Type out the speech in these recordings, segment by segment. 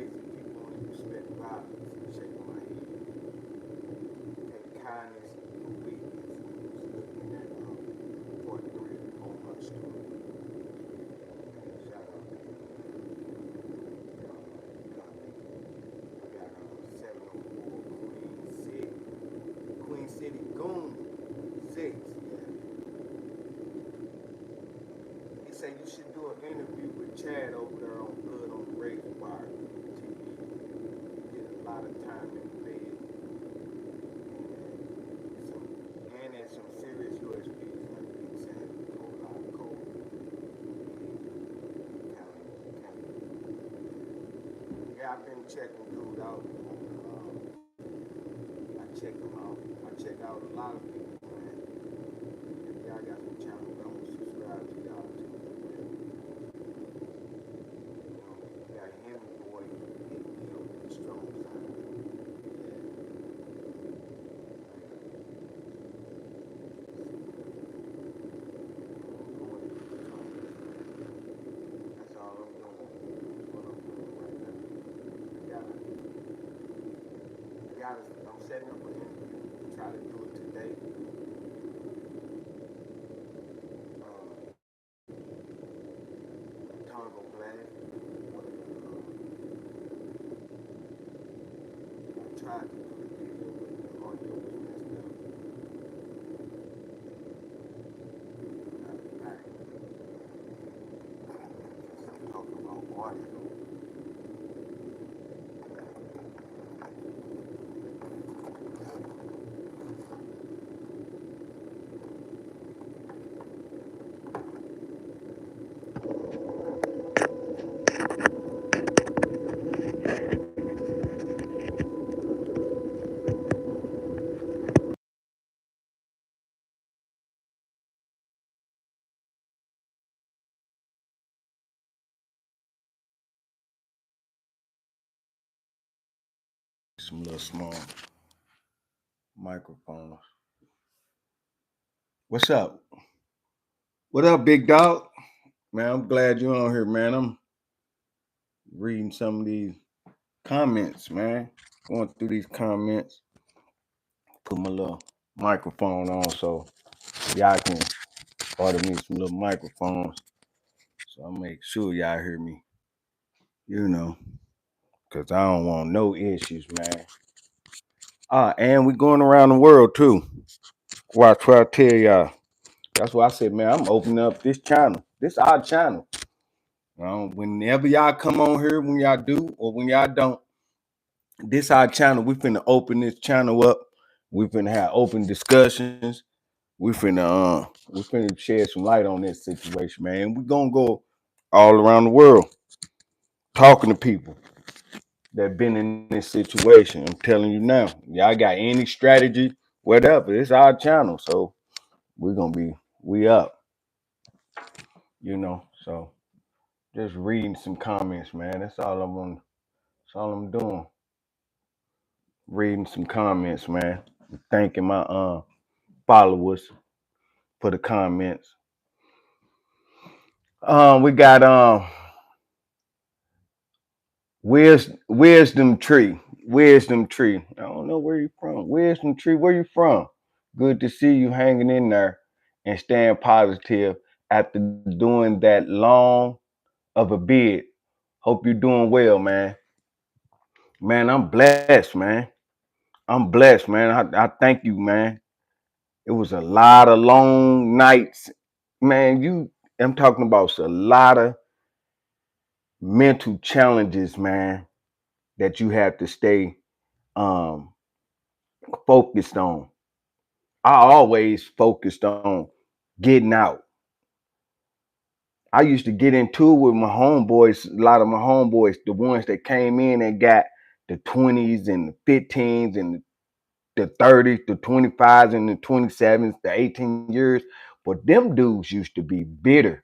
crazy. People only respect violence. Shaking my head. And kindness or weakness. Just looking at part three on her story. Shout out to I got 704 Queen City. Queen City Goon 6. Yeah. He said you should do an interview with Chad over there on Good on the Razor Wire TV. You get a lot of time in the bed. And there's some serious USPs like Big Sam, Cold Lot Cold. Yeah, I've been checking dude out. I check him out. I check out a lot of people, man. If y'all got some channels, I'm gonna subscribe to y'all too. You got him, boy, hitting me up with the strong side. That's all I'm doing. That's what I'm doing right now. I'm setting up an interview. Try to do it today. Tongo Blast. I tried to do the video, but the audio was messed up. Talking about audio. Some little small microphones. What's up? What up, big dog? Man, I'm glad you're on here, man. I'm reading some of these comments, man. Going through these comments. Put my little microphone on so y'all can order me some little microphones. So I'll make sure y'all hear me. You know, because I don't want no issues, man. And we going around the world too. Watch what I tell y'all. That's why I said, man, I'm opening up this channel. This our channel. Whenever y'all come on here, when y'all do or when y'all don't, this our channel. We finna open this channel up. We finna have open discussions. We finna shed some light on this situation, man. We gonna go all around the world talking to people that been in this situation. I'm telling you now, y'all got any strategy, whatever. It's our channel, so we up, So just reading some comments, man. That's all I want. That's all I'm doing. Reading some comments, man. Thanking my followers for the comments. We got wisdom tree. Wisdom tree. I don't know where you from. Wisdom tree, where you from? Good to see you hanging in there and staying positive after doing that long of a bid. Hope you're doing well, man. Man, I'm blessed, man. I'm blessed, man. I thank you, man. It was a lot of long nights. Man, I'm talking about a lot of mental challenges, man, that you have to stay um focused on. I always focused on getting out. I used to get into it with my homeboys, a lot of my homeboys, the ones that came in and got the 20s and the 15s and the 30s, the 25s and the 27s, the 18 years. But them dudes used to be bitter.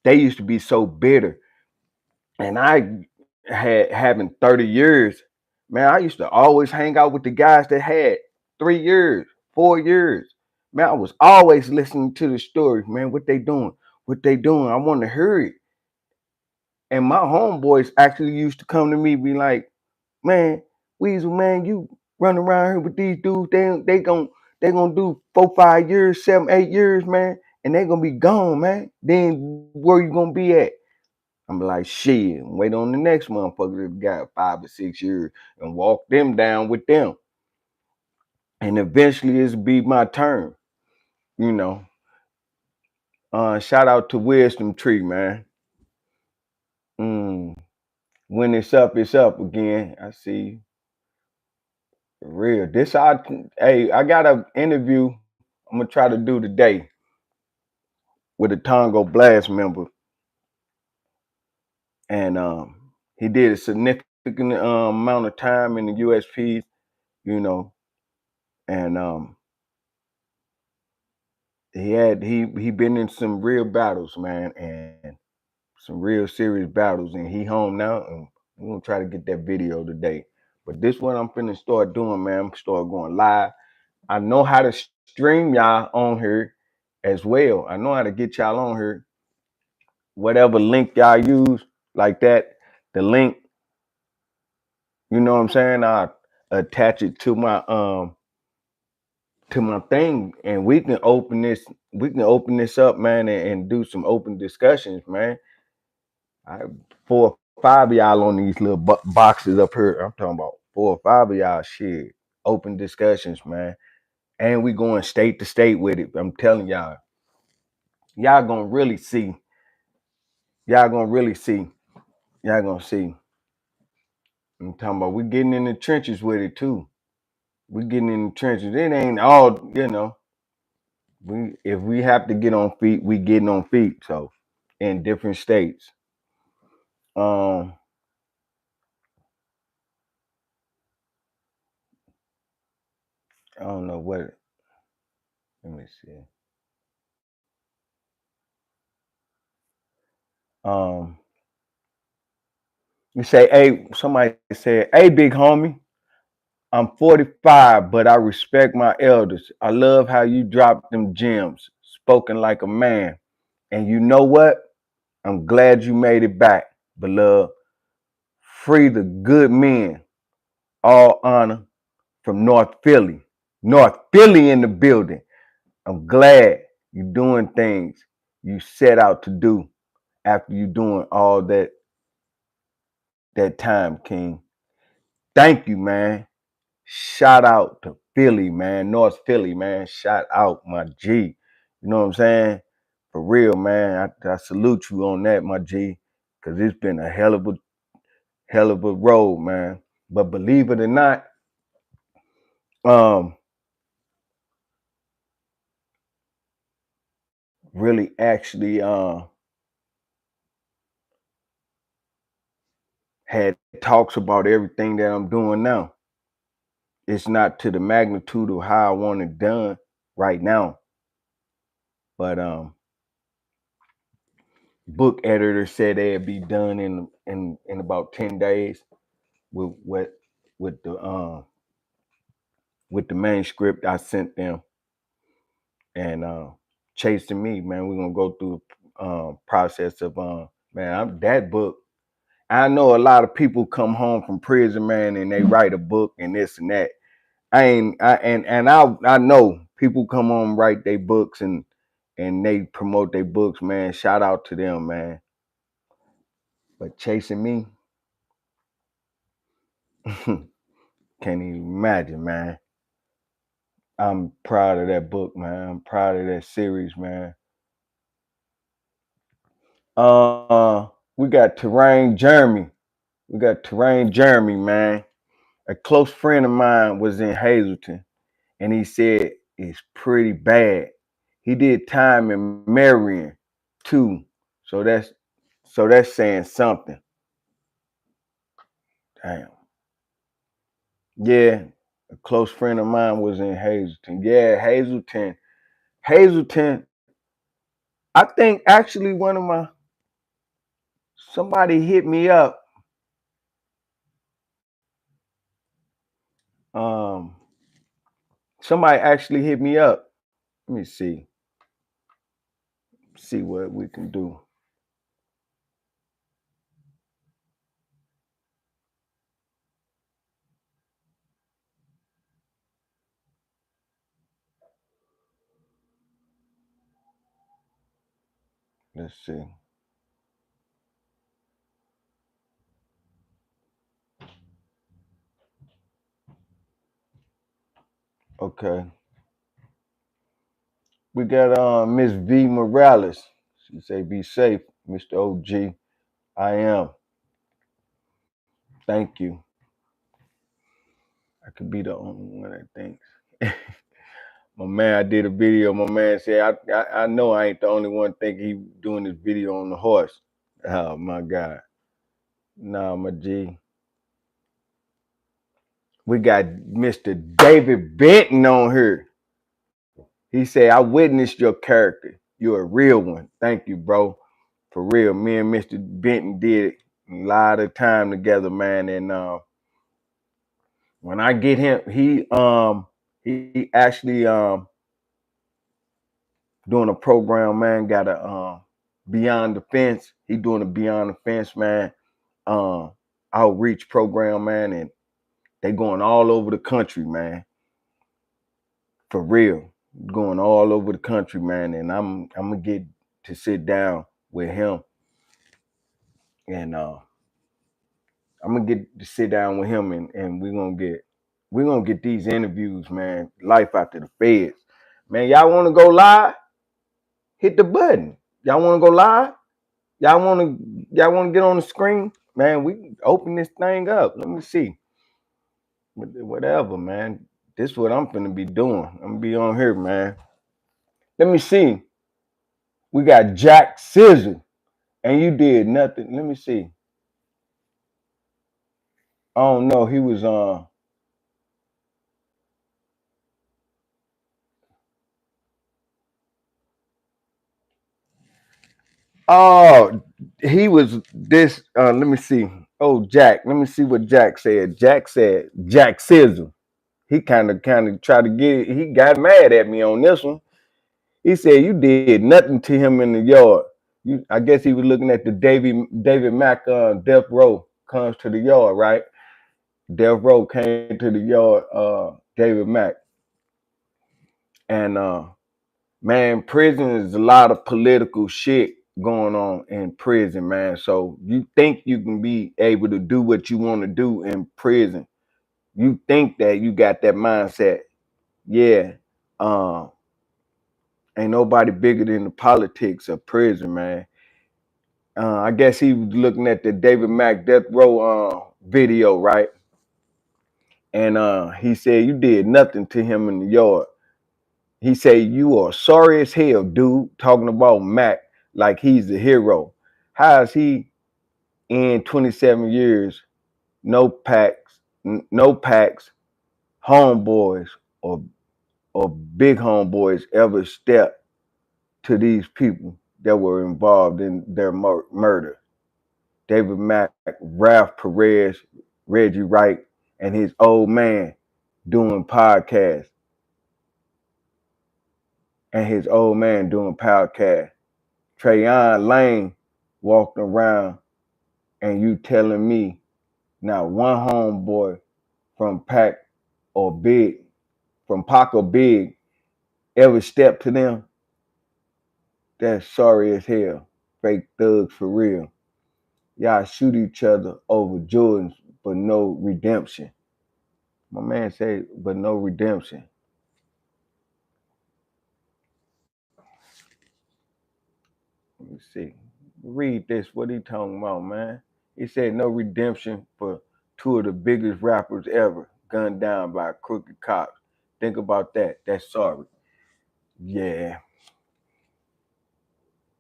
They used to be so bitter. And I had having 30 years, man, I used to always hang out with the guys that had 3 years, 4 years. Man, I was always listening to the story, man, what they doing, what they doing. I want to hear it. And my homeboys actually used to come to me, be like, man, Weasel, man, you run around here with these dudes, they gonna do 4, 5 years, 7, 8 years, man, and they gonna be gone, man. Then where you gonna be at? I'm like, shit, wait on the next motherfucker that got 5 or 6 years and walk them down with them. And eventually it's be my turn, you know. Shout out to Wisdom Tree, man. When it's up again. I see. For real. I got an interview I'm gonna try to do today with a Tongo Blast member. And he did a significant amount of time in the USP, you know, and he been in some real battles, man, and some real serious battles, and he home now, and we're gonna try to get that video today. But this one I'm finna start doing, man. I'm start going live. I know how to stream y'all on here as well. I know how to get y'all on here. Whatever link y'all use, like that, the link, you know what I'm saying? I attach it to my thing, and we can open this up, man, and do some open discussions, man. 4 or 5 of y'all on these little boxes up here. I'm talking about 4 or 5 of y'all, shit. Open discussions, man. And we going state to state with it. I'm telling y'all gonna really see. Y'all gonna really see. Y'all gonna see. I'm talking about we getting in the trenches with it too. We getting in the trenches. It ain't all, if we have to get on feet, we getting on feet. So in different states. I don't know what. Let me see. You say, hey, somebody said, hey, big homie, I'm 45, but I respect my elders. I love how you drop them gems, spoken like a man. And you know what? I'm glad you made it back, beloved. Free the good men. All honor from North Philly. North Philly in the building. I'm glad you're doing things you set out to do after you doing all that time, King. Thank you, man. Shout out to Philly, man. North Philly, man. Shout out my G. You know what I'm saying? For real, man. I salute you on that, my G. Cause it's been a hell of a road, man. But believe it or not, really actually had talks about everything that I'm doing now. It's not to the magnitude of how I want it done right now. But book editor said they'd be done in about 10 days with what with the manuscript I sent them. And chasing me, man. We're gonna go through process of that book. I know a lot of people come home from prison, man, and they write a book and this and that. I know people come home, write their books and they promote their books, man. Shout out to them, man. But chasing me, can't even imagine, man. I'm proud of that book, man. I'm proud of that series, man. We got Terrain Jeremy. Man. A close friend of mine was in Hazleton, and he said it's pretty bad. He did time in Marion too, so that's saying something. Damn. Yeah, a close friend of mine was in Hazleton. Yeah, Hazleton. Hazleton. I think actually somebody hit me up. Um, somebody actually hit me up. Let me see what we can do. Let's see. Okay. We got Miss V Morales. She say, "Be safe, Mr. OG." I am. Thank you. I could be the only one that thinks. My man, I did a video. My man said, I know I ain't the only one think he doing this video on the horse." Oh my God. Nah, my G. We got Mr. David Benton on here. He said, "I witnessed your character. You're a real one. Thank you, bro. For real." Me and Mr. Benton did a lot of time together, man. And when I get him, he actually doing a program, man. Got a Beyond the Fence. He doing a Beyond the Fence, man. Um, Outreach program, man, and they going all over the country, man. For real, going all over the country, man. And I'm gonna get to sit down with him, and I'm gonna get to sit down with him, and we're gonna get these interviews, man. Life after the feds, man. Y'all want to go live? Hit the button. Y'all want to go live? Y'all want to get on the screen, man? We open this thing up. Let me see. Whatever, man. This is what I'm finna be doing. I'm gonna be on here, man. Let me see. We got Jack Scissor, and you did nothing. Let me see. I don't know. He was on. Oh, he was this. Let me see. Oh, Jack. Let me see what Jack said. Jack said Jack Scissor. He kind of tried to get. He got mad at me on this one. He said you did nothing to him in the yard. I guess he was looking at the David Mack Death Row comes to the yard, right? Death Row came to the yard, David Mack, and man, prison is a lot of political shit going on in prison, man. So you think you can be able to do what you want to do in prison? You think that you got that mindset? Yeah. Um, Ain't nobody bigger than the politics of prison, man. I guess he was looking at the David Mack Death Row video, right? And he said you did nothing to him in the yard. He said you are sorry as hell, dude. Talking about Mac like he's the hero. How is he in 27 years? No packs, homeboys or big homeboys ever stepped to these people that were involved in their murder. David Mack, Ralph Perez, Reggie Wright, and his old man doing podcasts. And his old man doing podcasts. Trayon Lane walking around and you telling me not one homeboy from Pac or Big, from Pac or Big, ever stepped to them? That's sorry as hell. Fake thugs for real. Y'all shoot each other over Jordans, but no redemption. My man said, but no redemption. Let me see. Read this. What he talking about, man? He said no redemption for two of the biggest rappers ever gunned down by crooked cops. Think about that. That's sorry. Yeah.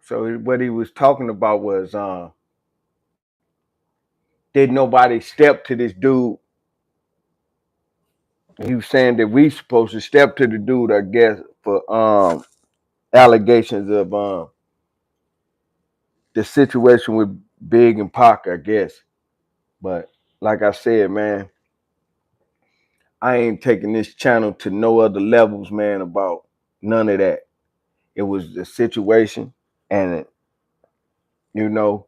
So what he was talking about was did nobody step to this dude? He was saying that we supposed to step to the dude, I guess, for allegations of the situation with Big and Pac, I guess. But like I said, man, I ain't taking this channel to no other levels, man, about none of that. It was the situation, and you know,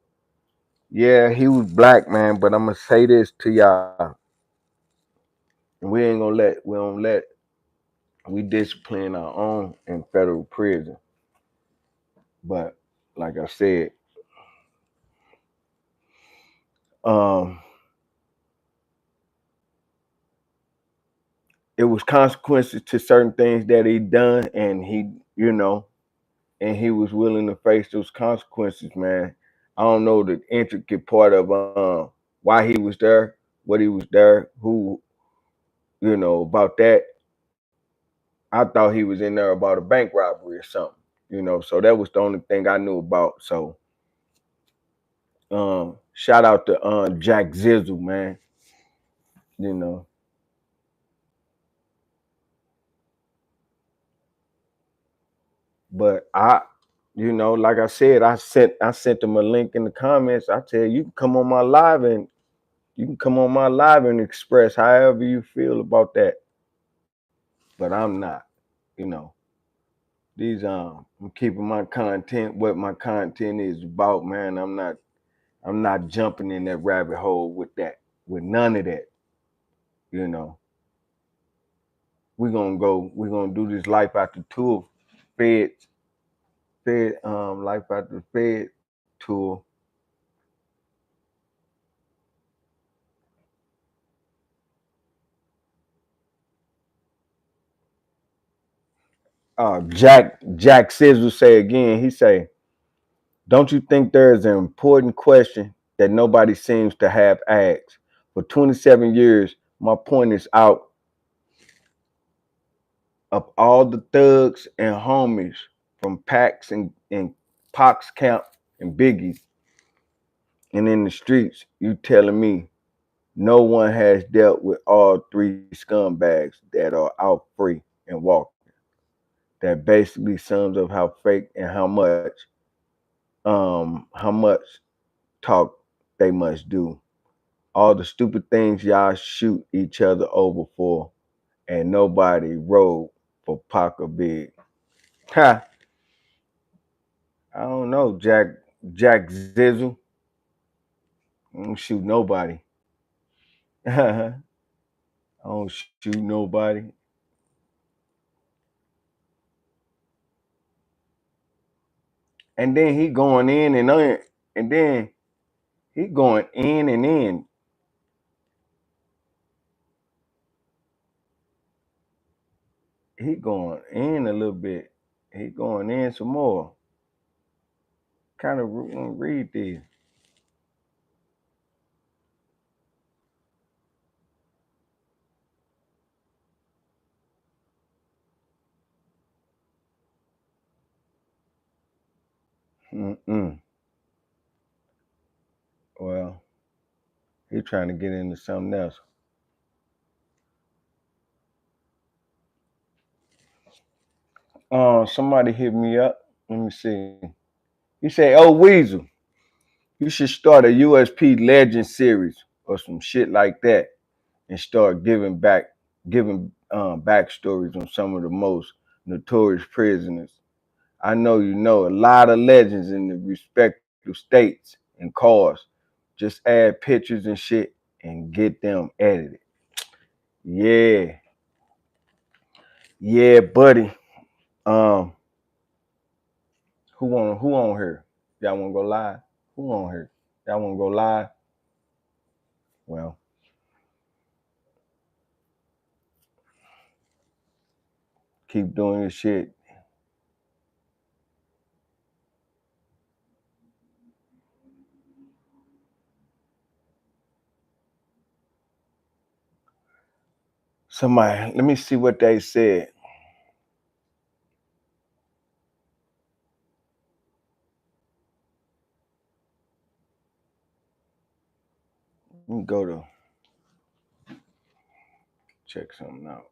yeah, he was black, man. But I'm gonna say this to y'all: we ain't gonna let, we don't let, we discipline our own in federal prison. But like I said, um, it was consequences to certain things that he done, and and he was willing to face those consequences, man. I don't know the intricate part of why he was there, what he was there, who, about that. I thought he was in there about a bank robbery or something, so that was the only thing I knew about. So shout out to Jack Zizzle, man. You know. But like I said, I sent him a link in the comments. I tell you, you can come on my live and express however you feel about that. But I'm not, you know. I'm keeping my content what my content is about, man. I'm not jumping in that rabbit hole with none of that, you know. We're gonna do this life after tour, Fed, life after Fed tour. Jack Sizzle say again, he say, don't you think there is an important question that nobody seems to have asked? For 27 years, my point is out of all the thugs and homies from Pax and Pox Camp and Biggie and in the streets, you telling me no one has dealt with all three scumbags that are out free and walking. That basically sums up how fake and how much talk they must do. All the stupid things y'all shoot each other over for, and nobody rode for Pac or Big. Ha! I don't know, Jack Zizzle. I don't shoot nobody. I don't shoot nobody. And then he going in and on, and then he going in and in. He going in a little bit. He going in some more. Kind of read this. Mm-mm. Well, he trying to get into something else. Somebody hit me up. Let me see. He say, "Oh Weasel, you should start a USP Legend series or some shit like that, and start giving backstories on some of the most notorious prisoners. I know you know a lot of legends in the respective states and cars. Just add pictures and shit and get them edited." Yeah, yeah, buddy. Um, who on here? Y'all wanna go live? Who on here? Y'all wanna go live? Well, keep doing your shit. Somebody, let me see what they said. Let me go to check something out.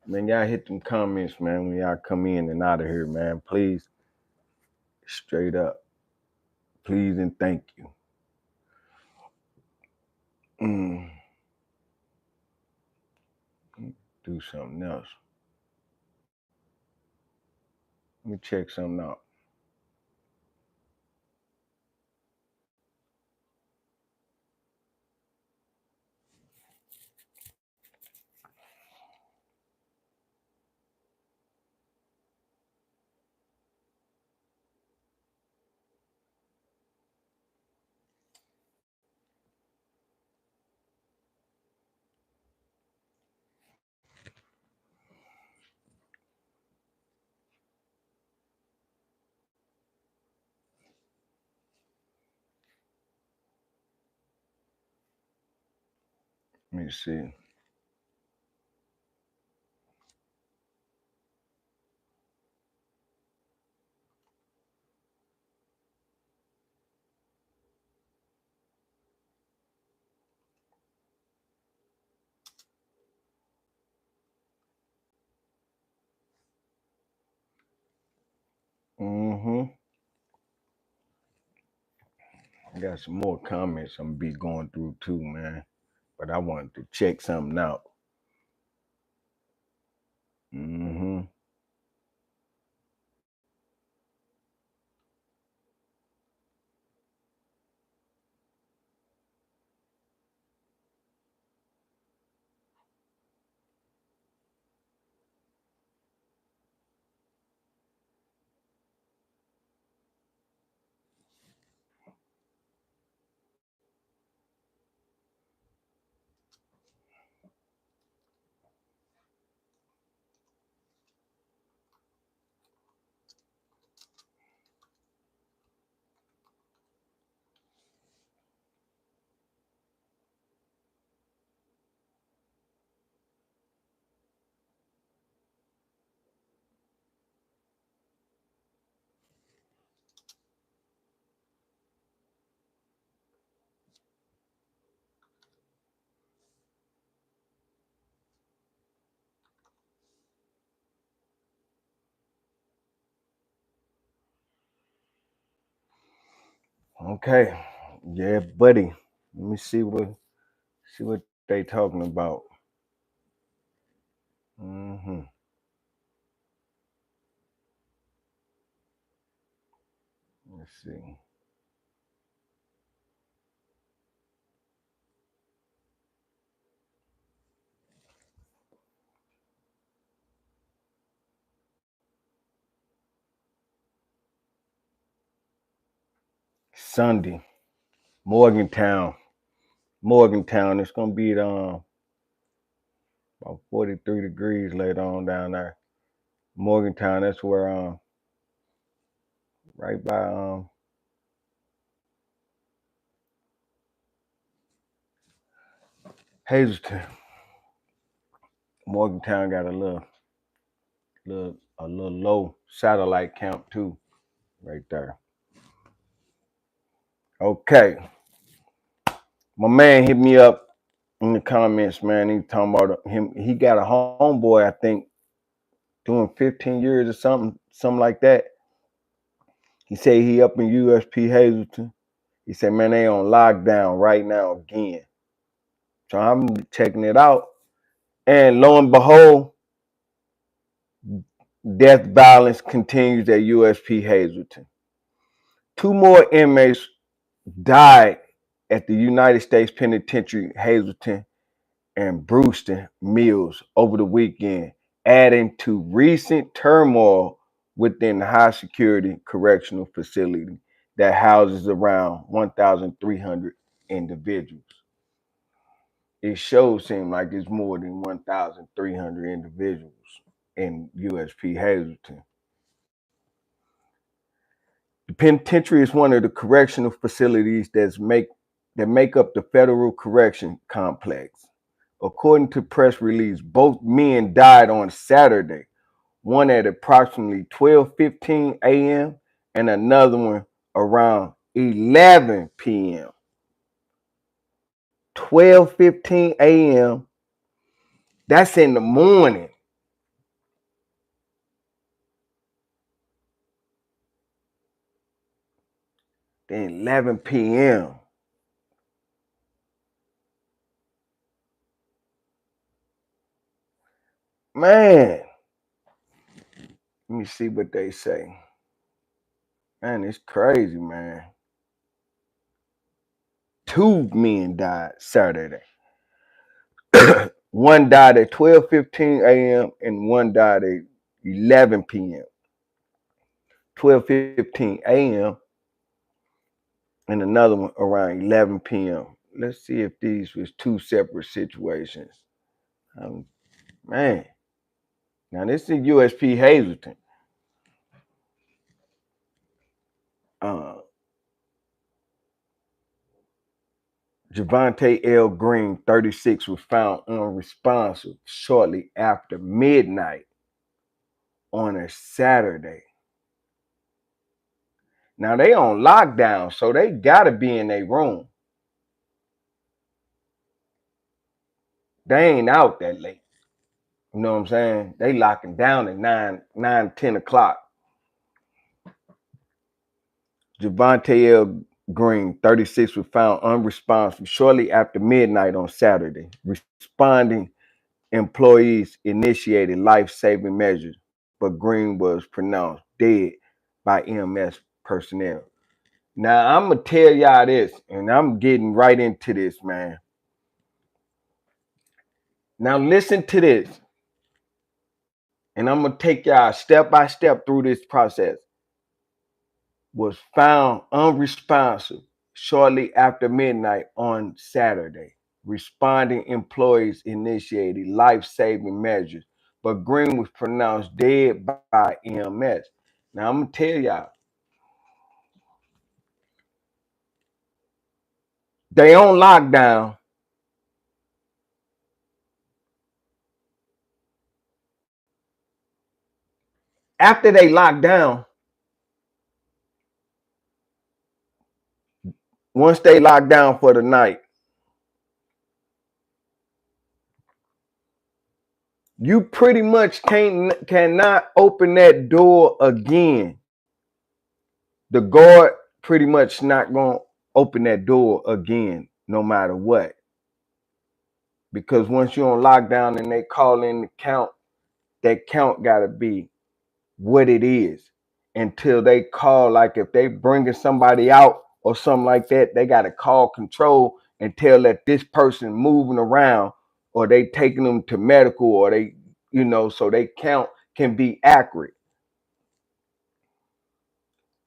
Man, y'all hit them comments, man, when y'all come in and out of here, man. Please, straight up. Please and thank you. Mm. Do something else. Let me check something out. Let me see. Mm-hmm. I got some more comments I'm gonna be going through too, man. But I wanted to check something out. Mm-hmm. Okay. Yeah, buddy. Let me see what they talking about. Mm-hmm. Let's see. Sunday, Morgantown. Morgantown. It's gonna be about 43 degrees later on down there. Morgantown, that's where right by Hazleton. Morgantown got a little low satellite count too, right there. Okay. My man hit me up in the comments, man. He talking about him. He got a homeboy, I think, doing 15 years or something like that. He said he up in USP Hazleton. He said, man, they on lockdown right now again. So I'm checking it out. And lo and behold, death violence continues at USP Hazleton. Two more inmates died at the United States Penitentiary Hazleton and Brewston Mills over the weekend, adding to recent turmoil within the high security correctional facility that houses around 1,300 individuals. It sure seems like it's more than 1,300 individuals in USP Hazleton. The penitentiary is one of the correctional facilities that make up the federal correction complex. According to press release, both men died on Saturday, one at approximately 12:15 a.m. and another one around 11 p.m. 12:15 a.m. That's in the morning. Then 11 p.m. Man, let me see what they say. Man, it's crazy, man. 2 men died Saturday. One died at 12:15 a.m. and one died at 11 p.m. 12:15 a.m. and another one around 11 p.m. Let's see if these was two separate situations. Man, now this is USP Hazleton. Uh, Javante L. Green, 36, was found unresponsive shortly after midnight on a Saturday. Now they on lockdown, so they gotta be in their room. They ain't out that late. You know what I'm saying? They locking down at 10 o'clock. Javante L. Green, 36, was found unresponsive shortly after midnight on Saturday. Responding employees initiated life-saving measures, but Green was pronounced dead by EMS personnel. Now, I'm going to tell y'all this, and I'm getting right into this, man. Now, listen to this, and I'm going to take y'all step by step through this process. Was found unresponsive shortly after midnight on Saturday. Responding employees initiated life-saving measures, but Green was pronounced dead by EMS. Now, I'm going to tell y'all, they on lockdown. After they lock down, once they lock down for the night, you pretty much cannot open that door again. The guard pretty much not going to open that door again, no matter what. Because once you're on lockdown and they call in the count, that count got to be what it is until they call. Like if they bringing somebody out or something like that, they got to call control and tell that this person moving around, or they taking them to medical, or they, so they count can be accurate.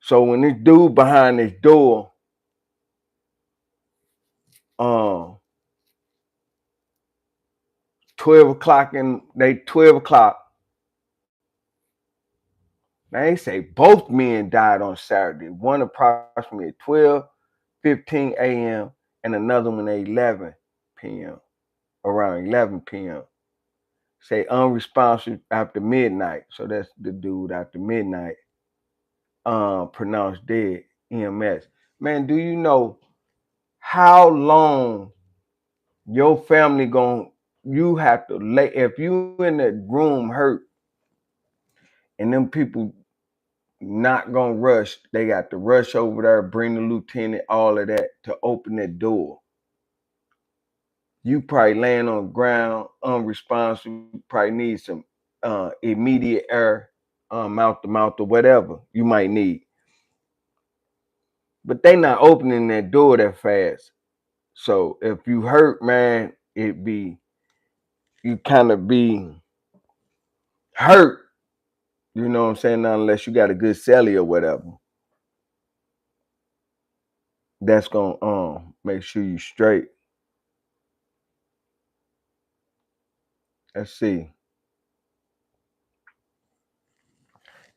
So when this dude behind this door, 12 o'clock, and they 12 o'clock, they say both men died on Saturday. One approximately at 12:15 a.m. and another one at 11 p.m. around 11 p.m. Say unresponsive after midnight. So that's the dude after midnight. Pronounced dead. EMS. Man, do you know how long your family you have to lay if you in the room hurt and them people not gonna rush, they got to rush over there, bring the lieutenant, all of that to open that door. You probably laying on the ground, unresponsive, probably need some immediate air, mouth to mouth or whatever you might need. But they not opening that door that fast. So if you hurt, man, you kind of be hurt, you know what I'm saying? Not unless you got a good celly or whatever. That's gonna make sure you straight. Let's see.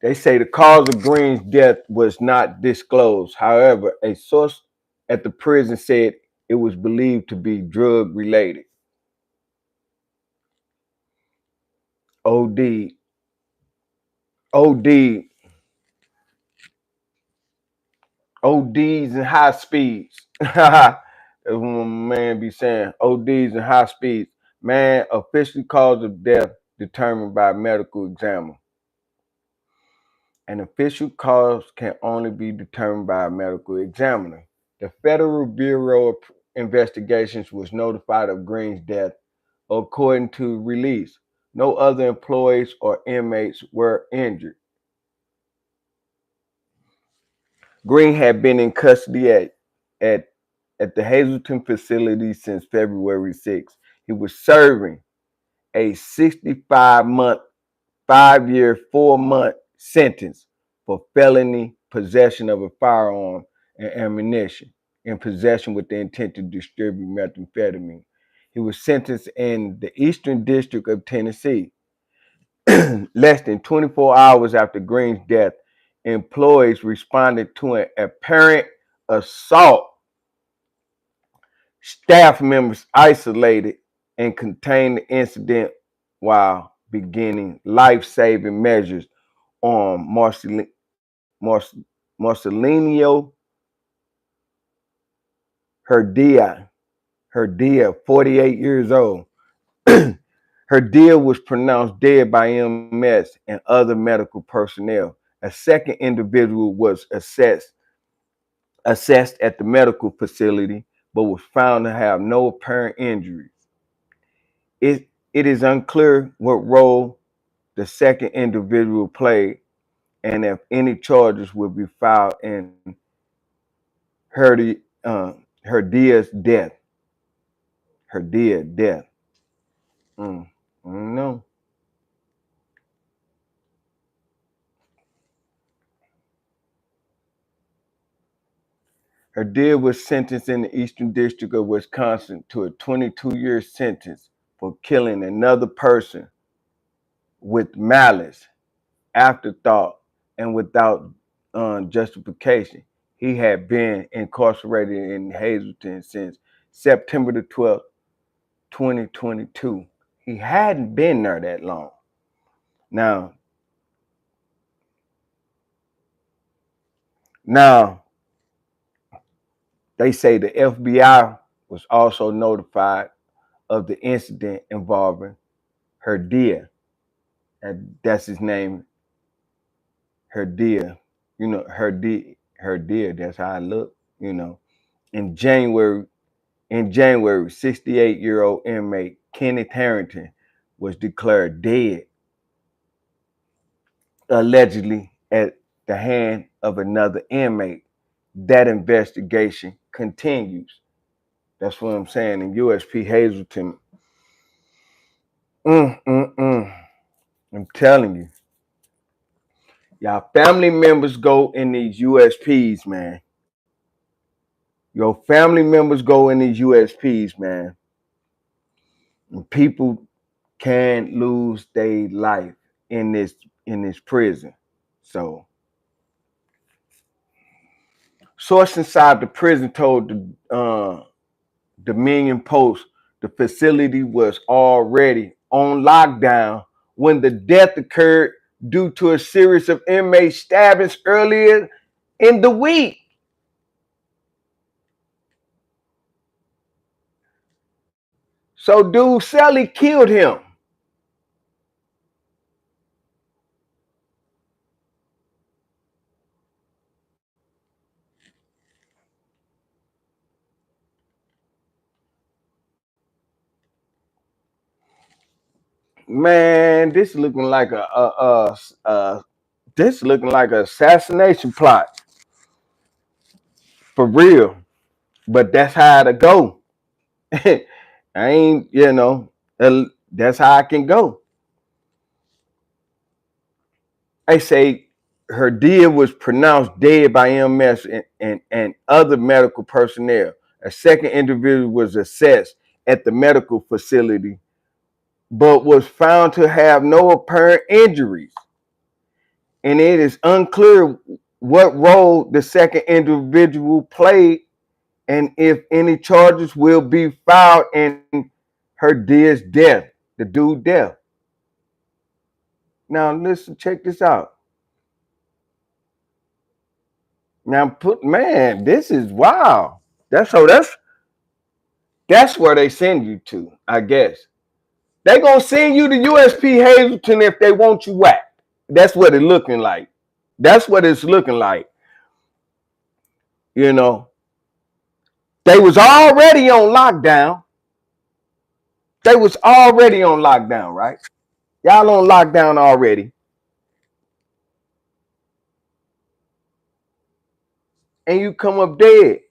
They say the cause of Green's death was not disclosed. However, a source at the prison said it was believed to be drug related. OD, OD, ODs and high speeds. That's what my man be saying. ODs and high speeds. Man, officially cause of death determined by medical examiner. An official cause can only be determined by a medical examiner. The Federal Bureau of Investigations was notified of Green's death. According to release, no other employees or inmates were injured. Green had been in custody at, at the Hazleton facility since February 6th. He was serving a 65-month, 5-year, 4-month sentence for felony possession of a firearm and ammunition in possession with the intent to distribute methamphetamine. He was sentenced in the Eastern District of Tennessee. Less than 24 hours after Green's death, employees responded to an apparent assault. Staff members isolated and contained the incident while beginning life-saving measures on Marcelino Herdia, 48 years old. Herdia was pronounced dead by EMS and other medical personnel. A second individual was assessed at the medical facility, but was found to have no apparent injuries. It is unclear what role the second individual played and if any charges will be filed in Herdia's death. Herdia's death. I don't know. Herdia was sentenced in the Eastern District of Wisconsin to a 22-year sentence for killing another person with malice, afterthought, and without justification. He had been incarcerated in Hazleton since September the 12th, 2022. He hadn't been there that long. Now, they say the FBI was also notified of the incident involving Herdia. And that's his name, Herdia. You know, Herdia, that's how I look, you know. In January, 68-year-old inmate Kenneth Harrington was declared dead, allegedly at the hand of another inmate. That investigation continues. That's what I'm saying. In USP Hazleton, I'm telling you, y'all family members go in these USPs, man. Your family members go in these USPs, man. And people can lose their life in this prison. So, source inside the prison told the Dominion Post the facility was already on lockdown when the death occurred due to a series of inmate stabbings earlier in the week. So dude Sally killed him. Man, this looking like this looking like an assassination plot for real. But that's how to go. I ain't, that's how I can go. They say Herdia was pronounced dead by EMS and other medical personnel. A second individual was assessed at the medical facility, but was found to have no apparent injuries. And it is unclear what role the second individual played and if any charges will be filed in Herdia's death, the dude's death. Now listen, check this out. Now man, this is wow. That's where they send you to, I guess. They gonna send you to USP Hazleton if they want you whacked. That's what it looking like. That's what it's looking like. You know, they was already on lockdown. They was already on lockdown, right? Y'all on lockdown already. And you come up dead.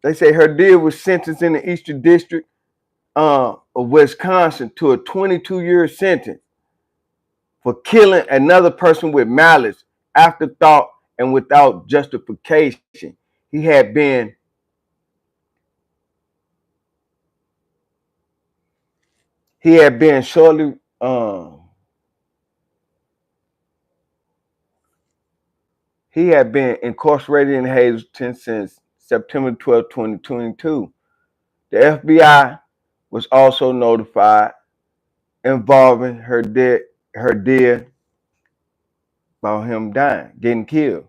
They say her deal was sentenced in the Eastern District of Wisconsin to a 22-year sentence for killing another person with malice, afterthought, and without justification. He had been he had been shortly he had been incarcerated in Hazleton since September 12, 2022. The FBI was also notified involving her death about him dying, getting killed.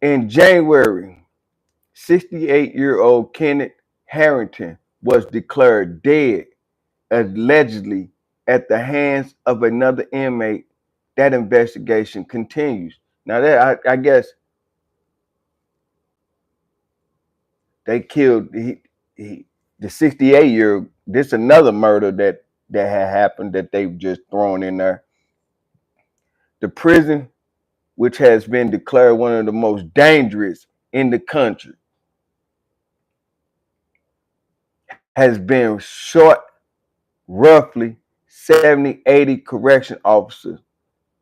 In January, 68-year-old Kenneth Harrington was declared dead, allegedly at the hands of another inmate. That investigation continues. Now, that I guess they killed the 68-year. This another murder that had happened that they've just thrown in there. The prison, which has been declared one of the most dangerous in the country, has been short roughly 70, 80 correction officers.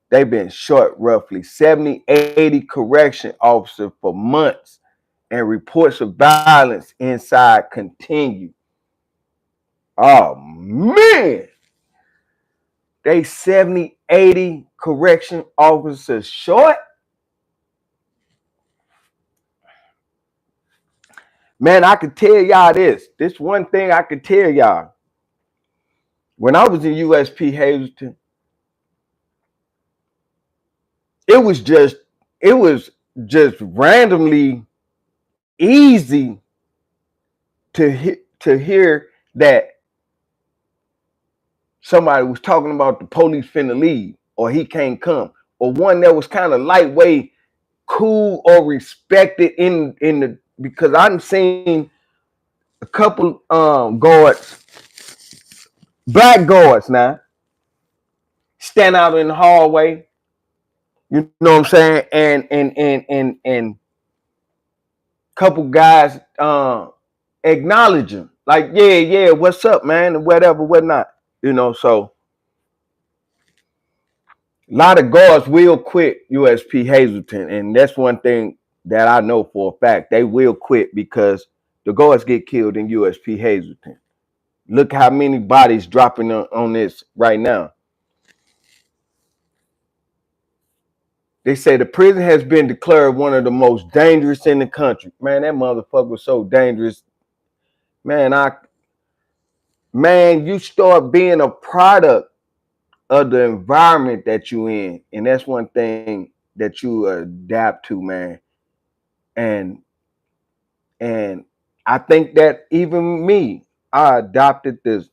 They've been short roughly 70, 80 correction officers for months, and reports of violence inside continue. Oh man, they 70, 80 correction officers short. Man, I could tell y'all this. This one thing I could tell y'all. When I was in USP Hazleton, it was just randomly easy to hear that somebody was talking about the police finna leave or he can't come, or one that was kind of lightweight, cool, or respected in the, because I've seen a couple guards, black guards now, stand out in the hallway, you know what I'm saying, and couple guys acknowledge him, like, yeah, what's up, man, and whatever, whatnot, you know. So a lot of guards will quit USP Hazleton, and that's one thing that I know for a fact. They will quit because the guards get killed in USP Hazleton. Look how many bodies dropping on this right now. They say the prison has been declared one of the most dangerous in the country. Man, that motherfucker was so dangerous. Man, you start being a product of the environment that you in, and that's one thing that you adapt to, man. And I think that even me, I adopted the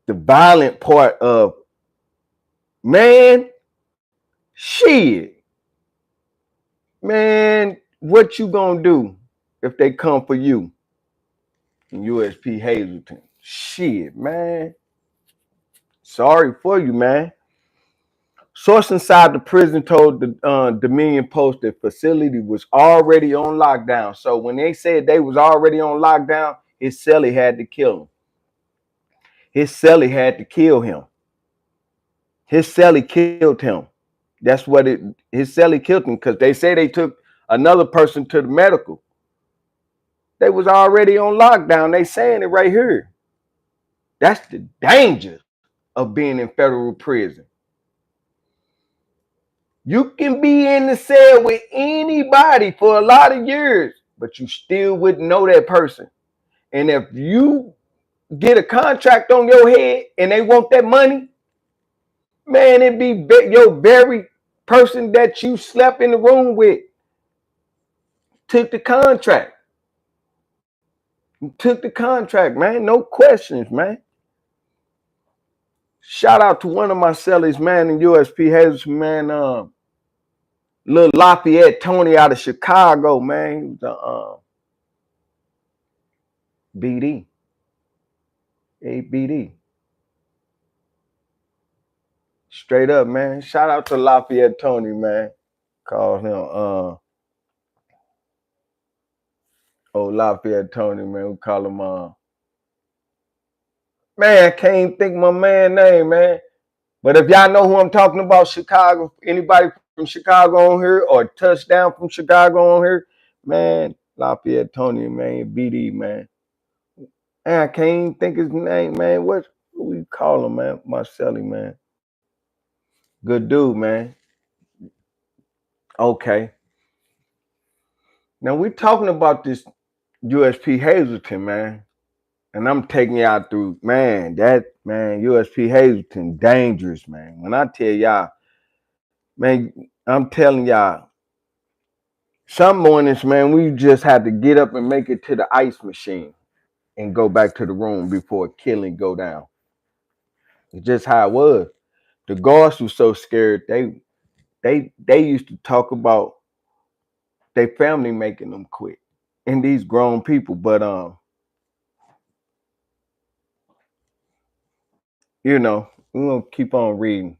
violent part of, man, shit, man, what you gonna do if they come for you in USP Hazleton? Shit, man. Sorry for you, man. Source inside the prison told the Dominion Post that facility was already on lockdown. So when they said they was already on lockdown, his cellie had to kill him. His cellie had to kill him. His cellie killed him. That's what it. His cellie killed him because they say they took another person to the medical. They was already on lockdown. They saying it right here. That's the danger of being in federal prison. You can be in the cell with anybody for a lot of years, but you still wouldn't know that person. And if you get a contract on your head and they want that money, man, it be your very person that you slept in the room with took the contract. Took the contract, man. No questions, man. Shout out to one of my cellies, man, in USP Hazleton, man. Little Lafayette Tony out of Chicago, man. He was a BD. ABD. Straight up, man. Shout out to Lafayette Tony, man. Call him Lafayette Tony, man. We call him man, I can't even think my man name, man. But if y'all know who I'm talking about, Chicago, anybody from Chicago on here or touchdown from Chicago on here, man, Lafayette Tony, man, BD, man. Man, I can't even think his name, man. What we call him, man? Marcelli, man. Good dude, man. Okay. Now we're talking about this USP Hazleton, man. And I'm taking y'all through, man, USP Hazleton, dangerous, man. When I tell y'all, man, I'm telling y'all, some mornings, man, we just had to get up and make it to the ice machine and go back to the room before a killing go down. It's just how it was. The guards were so scared, they used to talk about their family making them quit. And these grown people, but we're gonna keep on reading.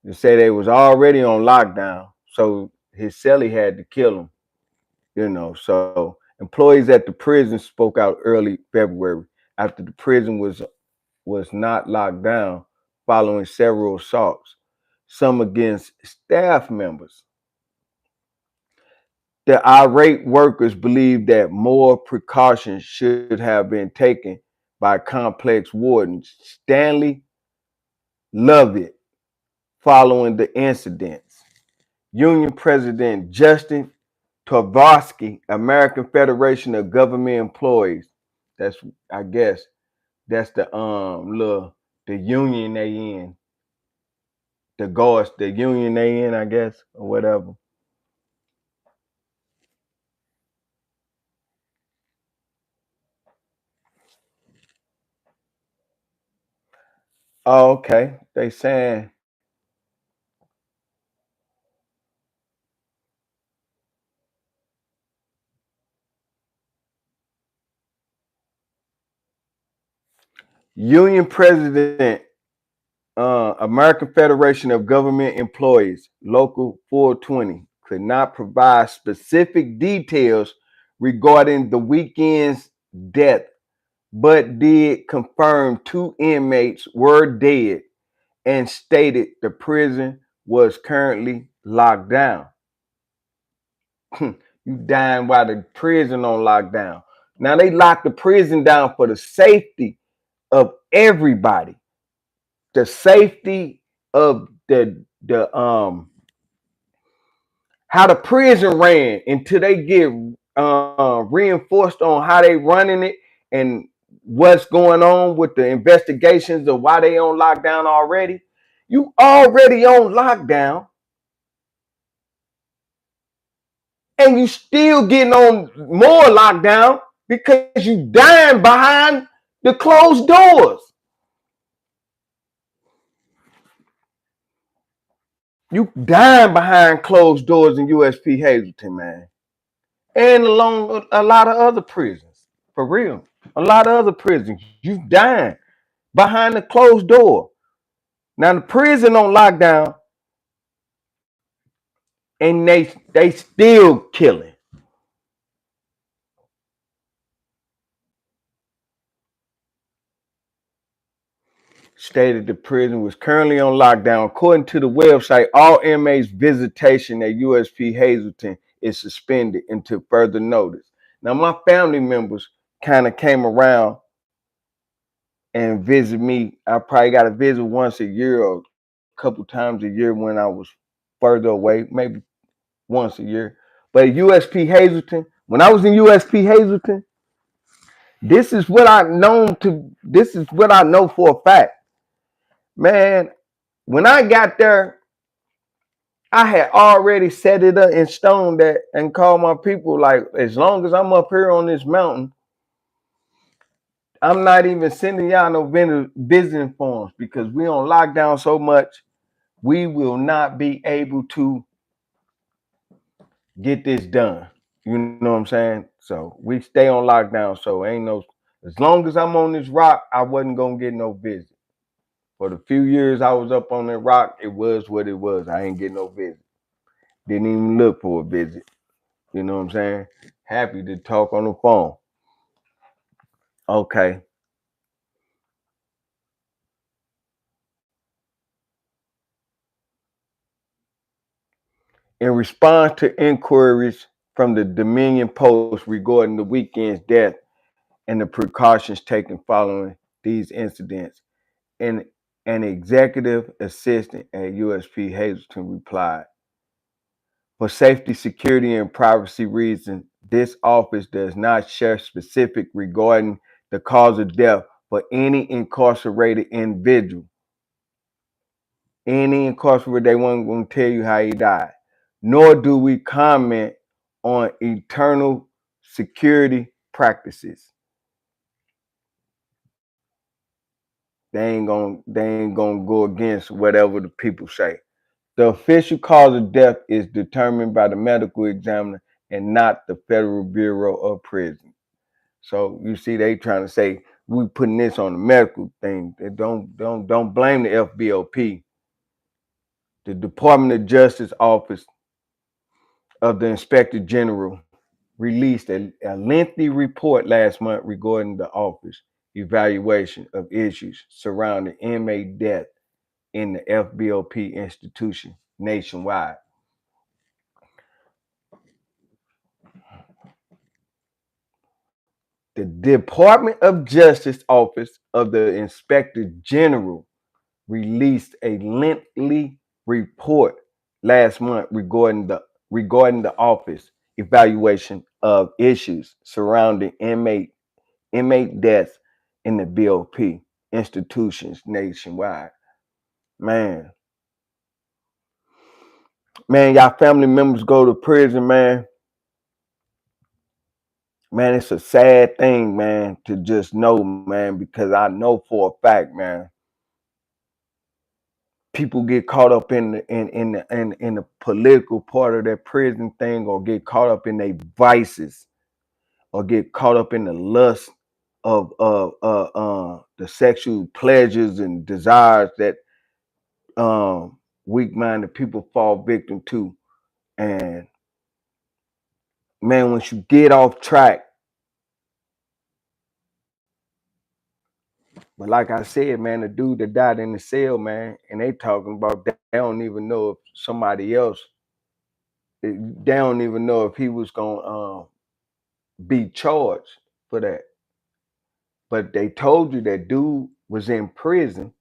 They say they was already on lockdown, so his cellie had to kill him. So employees at the prison spoke out early February after the prison was not locked down following several assaults, some against staff members. The irate workers believe that more precautions should have been taken by complex warden Stanley Lovett following the incidents. Union President Justin Tavarsky, American Federation of Government Employees. I guess that's the union they in. The guards, the union they in, I guess, or whatever. Oh, okay. They saying Union President, American Federation of Government Employees, Local 420, could not provide specific details regarding the weekend's death, but did confirm 2 inmates were dead and stated the prison was currently locked down. You dying while the prison on lockdown. Now they locked the prison down for the safety of everybody. The safety of the how the prison ran until they get reinforced on how they running it and what's going on with the investigations of why they on lockdown already. You already on lockdown and you still getting on more lockdown because you dying behind the closed doors. You dying behind closed doors in USP Hazleton, man. And along a lot of other prisons. For real. A lot of other prisons. You dying behind the closed door. Now the prison on lockdown and they still killing. Stated the prison was currently on lockdown. According to the website, all inmates' visitation at USP Hazleton is suspended until further notice. Now, my family members kind of came around and visit me. I probably got to visit once a year or a couple times a year when I was further away, maybe once a year. But USP Hazleton, when I was in USP Hazleton, this is what this is what I know for a fact. Man, when I got there, I had already set it up in stone that and called my people like, as long as I'm up here on this mountain, I'm not even sending y'all no visiting forms because we on lockdown so much. We will not be able to get this done. You know what I'm saying? So we stay on lockdown. So ain't no, as long as I'm on this rock, I wasn't gonna get no visit. For the few years I was up on that rock, it was what it was. I ain't get no visit. Didn't even look for a visit. You know what I'm saying? Happy to talk on the phone. Okay. In response to inquiries from the Dominion Post regarding the weekend's death and the precautions taken following these incidents, and an executive assistant at USP Hazleton replied, for safety, security, and privacy reasons, this office does not share specific regarding the cause of death for any incarcerated individual. Any incarcerated, they weren't going to tell you how he died. Nor do we comment on internal security practices. They ain't gonna go against whatever the people say. The official cause of death is determined by the medical examiner and not the Federal Bureau of Prisons. So you see, they trying to say we putting this on the medical thing. They don't blame the FBOP. The Department of Justice Office of the Inspector General released a lengthy report last month regarding the office evaluation of issues surrounding inmate death in the FBOP institution nationwide. The Department of Justice Office of the Inspector General released a lengthy report last month regarding the office evaluation of issues surrounding inmate deaths in the BOP institutions nationwide. Man, man, y'all family members go to prison, man. Man, it's a sad thing, man, to just know, man, because I know for a fact, man, people get caught up in the political part of that prison thing, or get caught up in their vices, or get caught up in the lust of the sexual pleasures and desires that weak-minded people fall victim to. And man, once you get off track, but like I said, man, the dude that died in the cell, man, and they talking about they don't even know if somebody else, they don't even know if he was gonna be charged for that. But they told you that dude was in prison.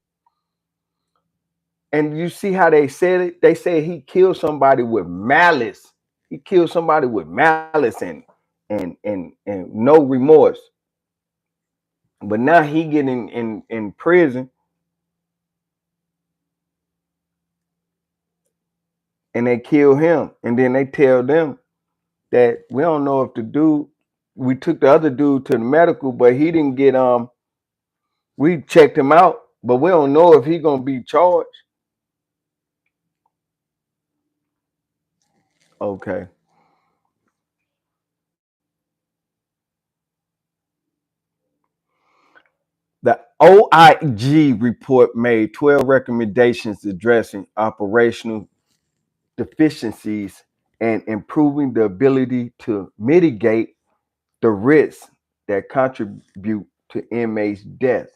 And you see how they said it? They said he killed somebody with malice. He killed somebody with malice and no remorse. But now he getting in prison, and they kill him. And then they tell them that we don't know if the dude, we took the other dude to the medical, but he didn't get we checked him out, but we don't know if he gonna be charged. Okay. The OIG report made 12 recommendations addressing operational deficiencies and improving the ability to mitigate the risks that contribute to inmates' death,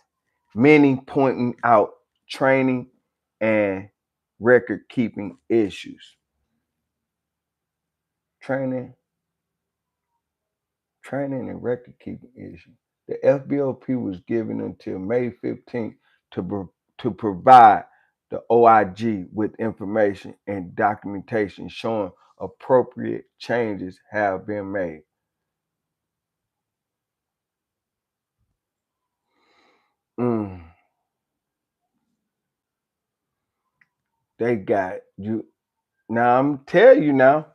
many pointing out training and record keeping issues. Training, training and record keeping issues. The FBOP was given until May 15th to provide the OIG with information and documentation showing appropriate changes have been made. Mm, they got you. Now I'm telling you now,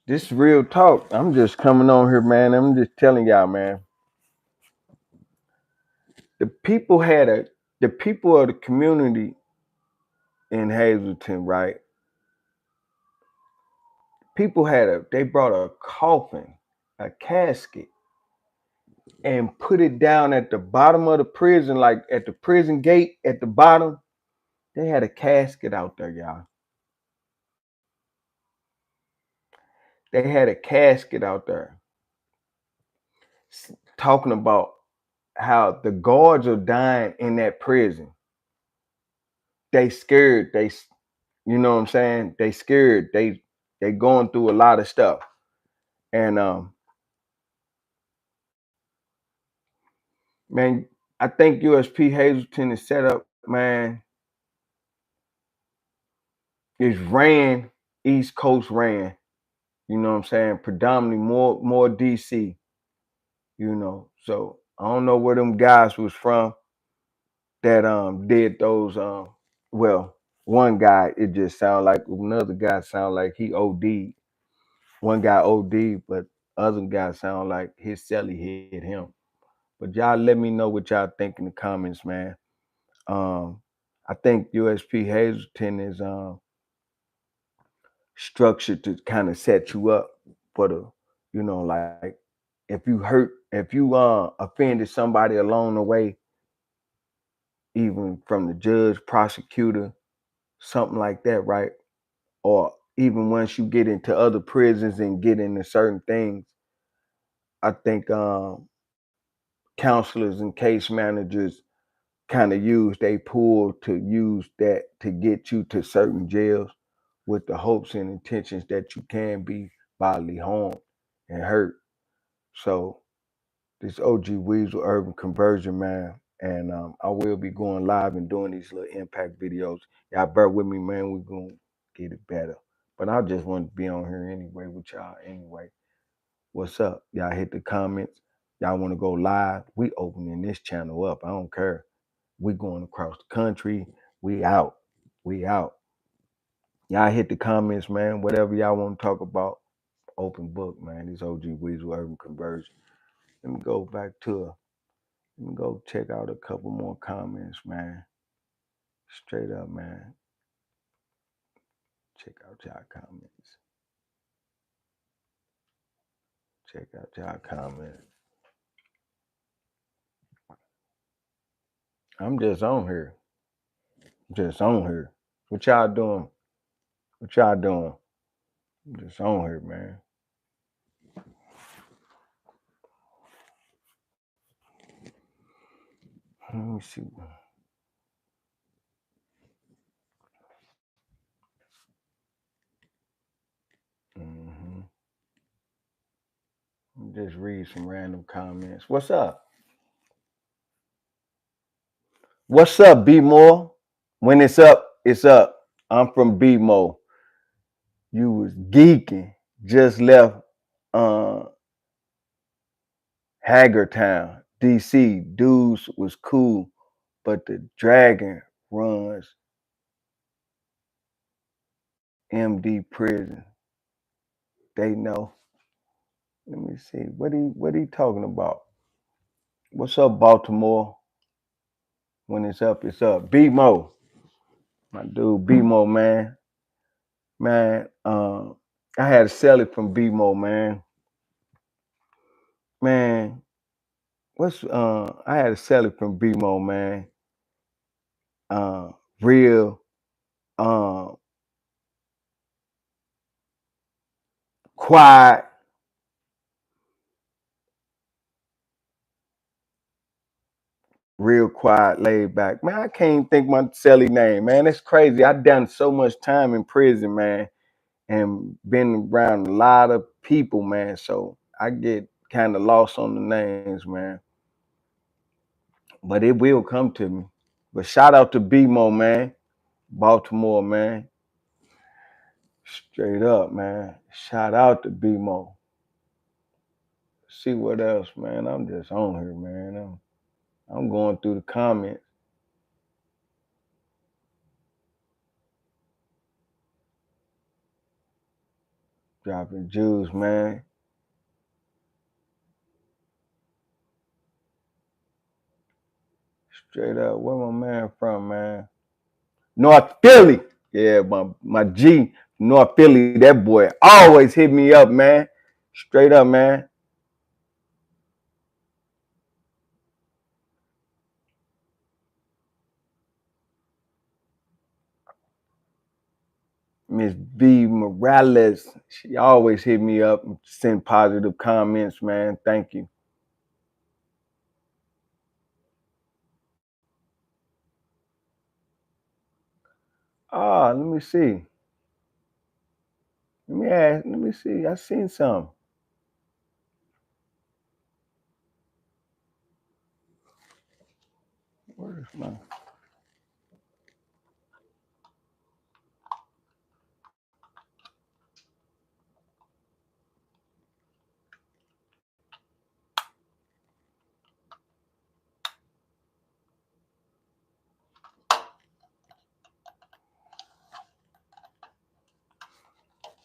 this is real talk. I'm just coming on here, man. I'm just telling y'all, man. the people had a the people of the community in Hazleton, right? People they brought a coffin, a casket, and put it down at the bottom of the prison, like at the prison gate at the bottom. They had a casket out there, y'all. They had a casket out there talking about how the guards are dying in that prison. They scared. You know what I'm saying? They scared. They going through a lot of stuff. And man, I think USP Hazleton is set up, man. It's ran, East Coast ran, you know what I'm saying? Predominantly more DC, you know. So I don't know where them guys was from that did those well, one guy it just sounded like another guy sounded like he OD'd. One guy OD'd, but other guy sounded like his celly hit him. But y'all let me know what y'all think in the comments, man. I think USP Hazleton is structured to kind of set you up for the, you know, like if you offended somebody along the way, even from the judge, prosecutor, something like that, right? Or even once you get into other prisons and get into certain things, I think counselors and case managers kind of use they pull to use that to get you to certain jails with the hopes and intentions that you can be bodily harmed and hurt. So this OG Weasel Urban Conversion, man. And I will be going live and doing these little impact videos. Y'all bear with me, man. We're going to get it better. But I just want to be on here anyway with y'all anyway. What's up? Y'all hit the comments. Y'all want to go live? We opening this channel up. I don't care. We going across the country. We out. We out. Y'all hit the comments, man. Whatever y'all want to talk about, open book, man. This OG Weasel Urban Conversion. Let me go back to let me go check out a couple more comments, man. Straight up, man. Check out y'all comments. Check out y'all comments. I'm just on here. Just on here. What y'all doing? What y'all doing? I'm just on here, man. Let me see. Mm-hmm. Just read some random comments. What's up? What's up, B More? When it's up, it's up. I'm from B Mo. You was geeking. Just left Hagertown, DC. Dudes was cool, but the dragon runs MD prison. They know. Let me see. What he talking about? What's up, Baltimore? When it's up, it's up. B Mo. My dude, B Mo, man. Man, I had to sell it from B Mo, man. Man, I had to sell it from B Mo, man. Uh real um quiet, real quiet, laid back. Man, I can't think my silly name, man. It's crazy. I done so much time in prison, man, and been around a lot of people, man. So I get kind of lost on the names, man. But it will come to me. But shout out to BMO, man. Baltimore, man. Straight up, man. Shout out to BMO. See what else, man. I'm just on here, man. I'm going through the comments. Dropping Jews, man. Straight up. Where my man from, man? North Philly. Yeah, my G, North Philly, that boy always hit me up, man. Straight up, man. Miss V Morales, she always hit me up and send positive comments, man. Thank you. Ah, let me see. Let me see. I seen some. Where's my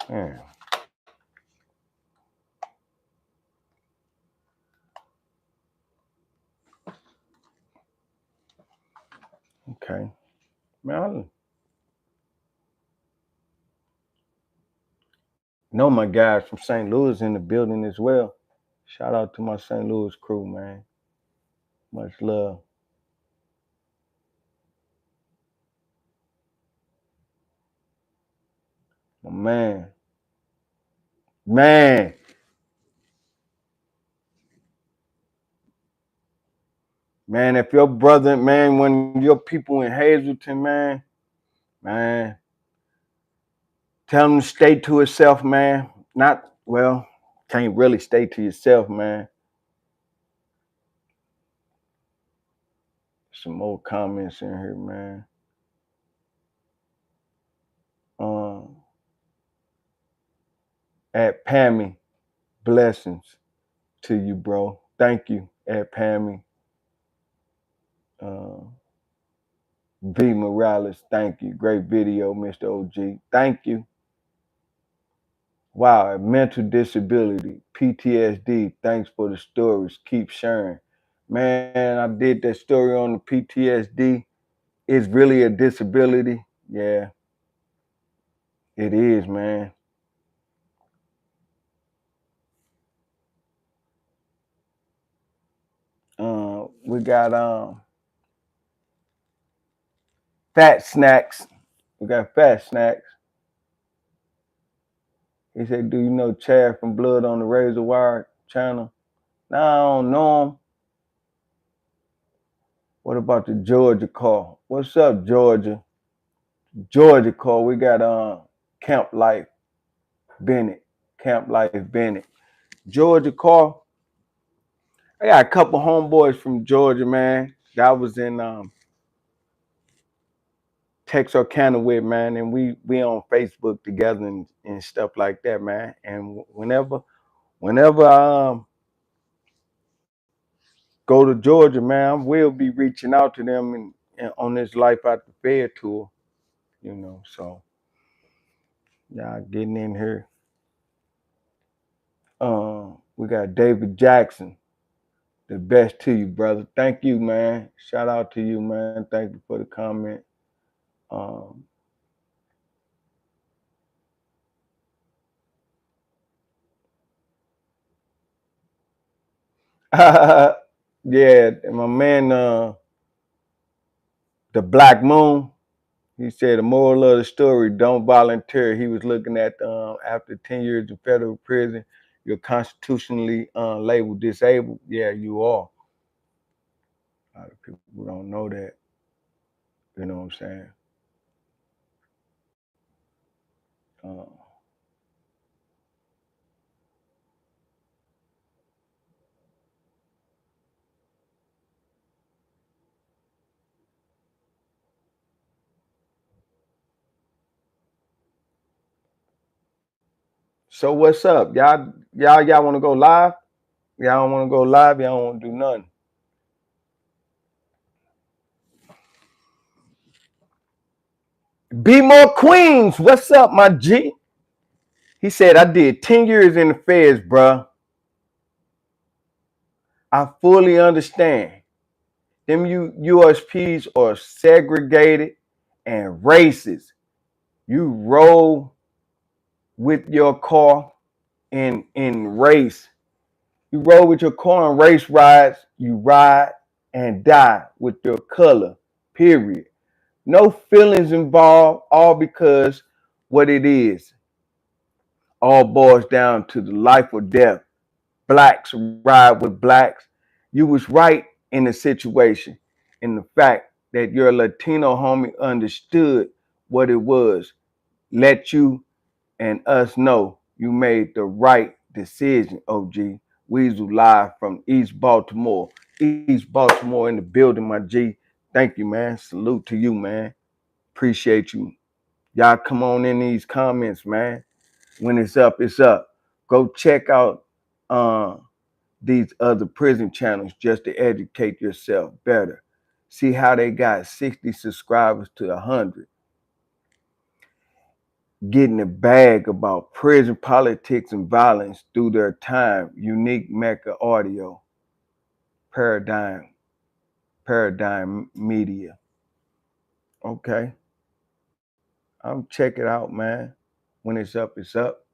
man? Okay. Man, I know my guys from St. Louis in the building as well. Shout out to my St. Louis crew, man. Much love. My man. Man. Man, if your brother, man, when your people in Hazleton, man, tell him to stay to himself, man. Not, well, can't really stay to yourself, man. Some more comments in here, man. Um, at Pammy, blessings to you, bro. Thank you, at Pammy. Uh, V Morales, thank you. Great video, Mr. OG. Thank you. Wow, mental disability, PTSD. Thanks for the stories. Keep sharing. Man, I did that story on the PTSD. It's really a disability. Yeah, it is, man. We got fat snacks. We got fat snacks. He said, "Do you know Chad from Blood on the Razor Wire channel?" No, I don't know him. What about the Georgia call? What's up, Georgia? Georgia call. We got Camp Life Bennett. Camp Life Bennett. Georgia call. I got a couple homeboys from Georgia, man. That was in Texarkana with, man, and we on Facebook together and stuff like that, man. And whenever I go to Georgia, man, I will be reaching out to them and on this Life Out the Fed tour, you know. So yeah, getting in here. We got David Jackson. The best to you, brother. Thank you, man. Shout out to you, man. Thank you for the comment. Um, yeah, my man, the Black Moon. He said the moral of the story: don't volunteer. He was looking at after 10 years in federal prison, you're constitutionally labeled disabled. Yeah, you are. A lot of people don't know that. You know what I'm saying? Uh, so what's up, y'all want to go live? Y'all don't want to go live. Y'all don't want to do nothing. Be more Queens. What's up, my G? He said I did 10 years in the feds, bruh. I fully understand. Them USPs are segregated and racist. You roll with your car in race. You roll with your car in race rides. You ride and die with your color. Period. No feelings involved. All because what it is. All boils down to the life or death. Blacks ride with blacks. You was right in the situation, in the fact that your Latino homie understood what it was, let you and us know you made the right decision, OG. Weasel live from East Baltimore. East Baltimore in the building, my G. Thank you, man. Salute to you, man. Appreciate you. Y'all come on in these comments, man. When it's up, it's up. Go check out these other prison channels just to educate yourself better. See how they got 60 subscribers to 100. Getting a bag about prison politics and violence through their time. Unique Mecca Audio. Paradigm Media. Okay. I'm check it out, man. When it's up, it's up.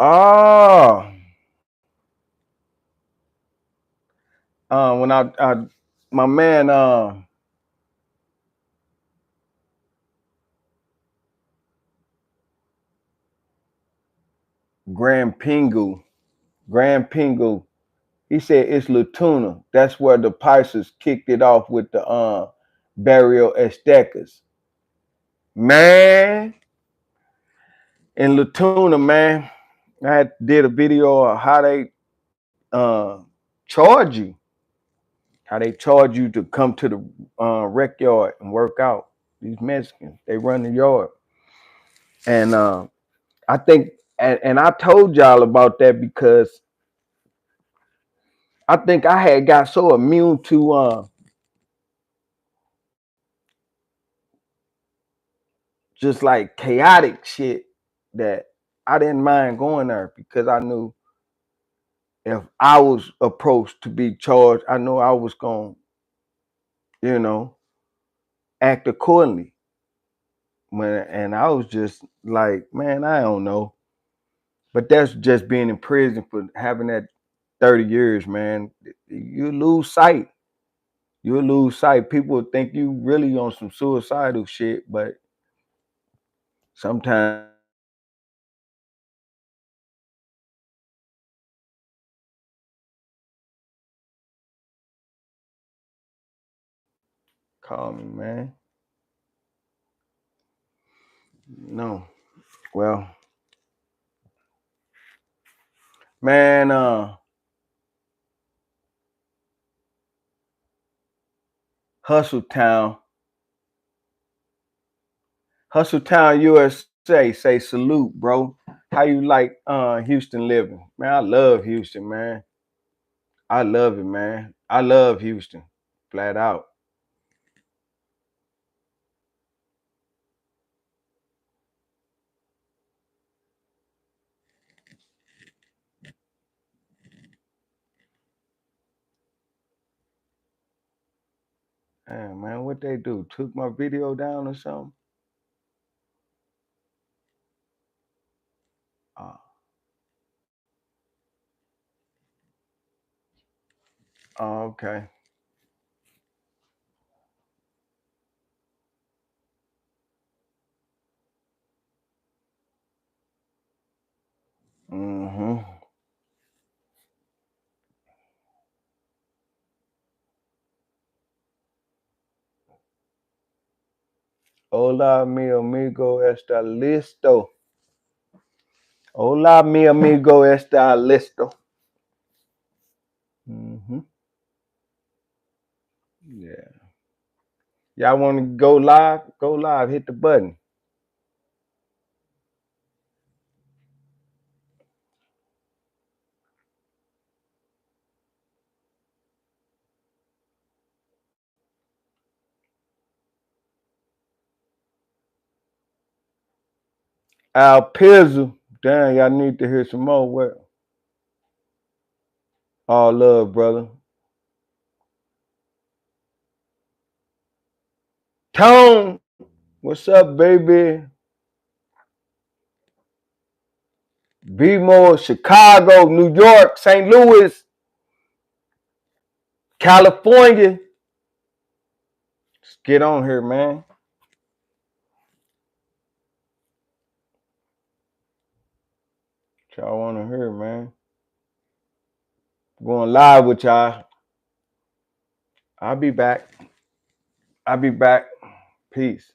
Oh, when I my man Grand Pingu, Grand Pingu, he said it's Latuna. That's where the Pisces kicked it off with the Barrio Aztecas. Man, in Latuna, man, did a video of how they uh charge you, how they charge you to come to the rec yard and work out. These Mexicans, they run the yard. And I think and I told y'all about that because I think I had got so immune to just like chaotic shit that I didn't mind going there because I knew if I was approached to be charged, I knew I was going to, act accordingly. And I was just like, man, I don't know. But that's just being in prison for having that 30 years, man. You lose sight. You'll lose sight. People think you really on some suicidal shit, but sometimes call me, man. No. Well, man, Hustle Town, USA, say salute, bro. How you like Houston living? Man, I love Houston, man. I love it, man. I love Houston. Flat out. Damn, man, what they do? Took my video down or something? Oh, oh okay. Mm-hmm. Hola, mi amigo, está listo. Hola, mi amigo, está listo. Mm-hmm. Yeah. Y'all want to go live? Go live. Hit the button. Al Pizzle. Damn, y'all need to hear some more. What? All love, brother. Tone, what's up, baby? Be more. Chicago, New York, St. Louis, California. Let's get on here, man. What y'all want to hear, man? Going live with y'all. I'll be back. Peace.